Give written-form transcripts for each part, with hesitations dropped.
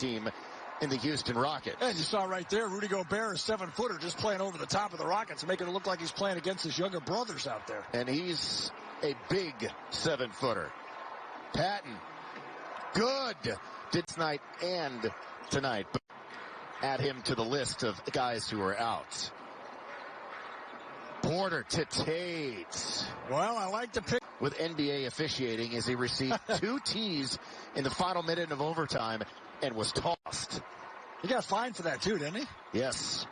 team in the Houston Rockets. And you saw right there, Rudy Gobert, a 7-footer, just playing over the top of the Rockets, making it look like he's playing against his younger brothers out there. And he's a big 7-footer. Patton, good. Did tonight and tonight. But add him to the list of guys who are out. Porter to Tate. Well, I like the pick. With NBA officiating as he received 2 tees in the final minute of overtime and was tossed. He got fined for that too, didn't he? Yes.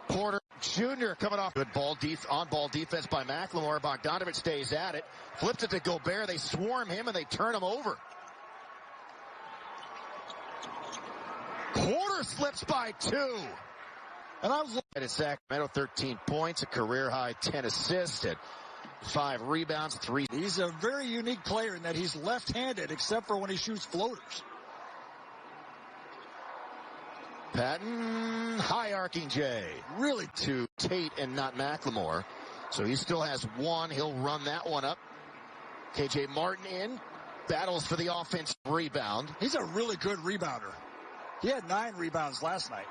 Porter Jr. coming off good on-ball defense by McLemore. Bogdanovic stays at it. Flips it to Gobert. They swarm him and they turn him over. Porter slips by 2. And I was looking at Sacramento, 13 points, a career-high 10 assists, and 5 rebounds, 3. He's a very unique player in that he's left-handed, except for when he shoots floaters. Patton, high arcing J. Really to Tate and not McLemore. So he still has 1. He'll run that one up. KJ Martin in. Battles for the offense rebound. He's a really good rebounder. He had 9 rebounds last night.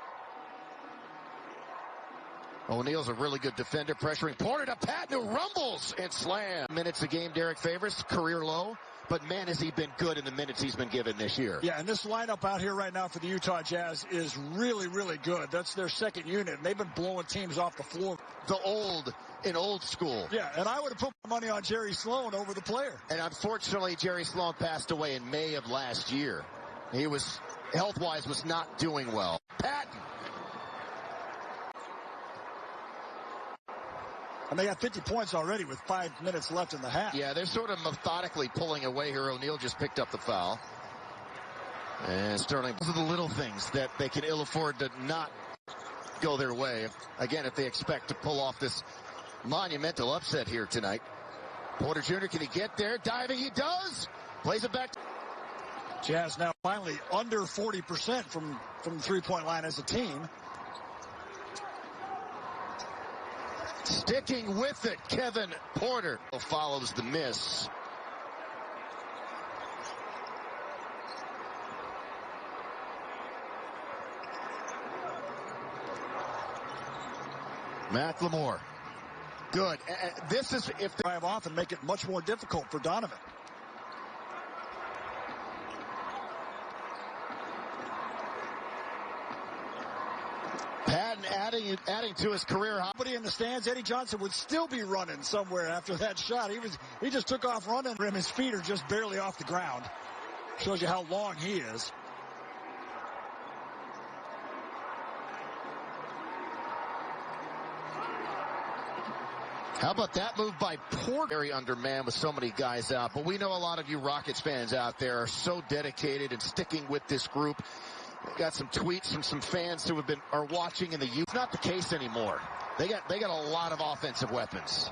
O'Neal's a really good defender, pressuring Porter to Patton, who rumbles and slam. Minutes a game, Derek Favors, career low. But, man, has he been good in the minutes he's been given this year. Yeah, and this lineup out here right now for the Utah Jazz is really, really good. That's their second unit, and they've been blowing teams off the floor. The old school. Yeah, and I would have put my money on Jerry Sloan over the player. And, unfortunately, Jerry Sloan passed away in May of last year. He was, health-wise, was not doing well. Patton. And they got 50 points already with 5 minutes left in the half. Yeah, they're sort of methodically pulling away here. O'Neal just picked up the foul. And Sterling, those are the little things that they can ill afford to not go their way. Again, if they expect to pull off this monumental upset here tonight. Porter Jr., can he get there? Diving, he does. Plays it back. Jazz now finally under 40% from the three-point line as a team. Sticking with it, Kevin Porter follows the miss. McLemore. Good. This is if they drive off and make it much more difficult for Donovan. Patton adding to his career. Nobody in the stands. Eddie Johnson would still be running somewhere after that shot. He just took off running. His feet are just barely off the ground. Shows you how long he is. How about that move by Porter? Very undermanned with so many guys out. But we know a lot of you Rockets fans out there are so dedicated and sticking with this group. Got some tweets from some fans who are watching in the youth. It's not the case anymore. They got a lot of offensive weapons.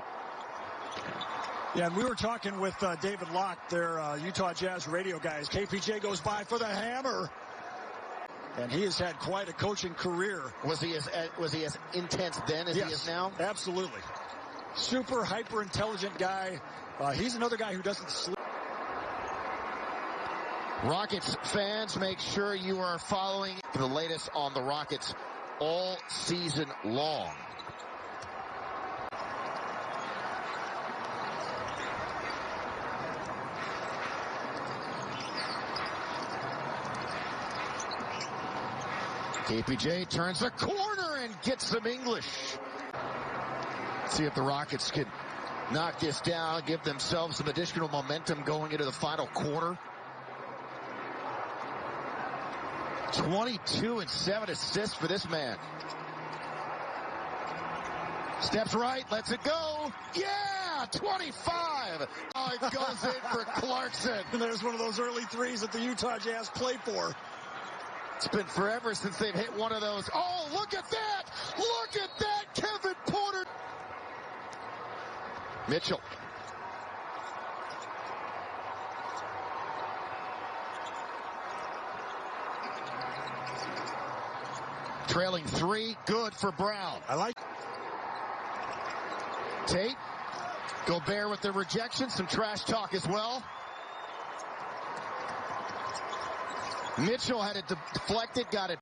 Yeah, and we were talking with David Locke, their Utah Jazz radio guys. KPJ goes by for the hammer. And he has had quite a coaching career. Was he as intense then as he is now? Absolutely. Super hyper intelligent guy. He's another guy who doesn't sleep. Rockets fans, make sure you are following the latest on the Rockets all season long. KPJ turns a corner and gets some English. See if the Rockets can knock this down, give themselves some additional momentum going into the final quarter. 22 and 7 assists for this man. Steps right, lets it go. Yeah, 25. Oh, it goes in for Clarkson. And there's one of those early threes that the Utah Jazz play for. It's been forever since they've hit one of those. Oh, look at that. Look at that, Kevin Porter. Mitchell. Trailing 3, good for Brown. I like Tate. Gobert with the rejection, some trash talk as well. Mitchell had it deflected, got it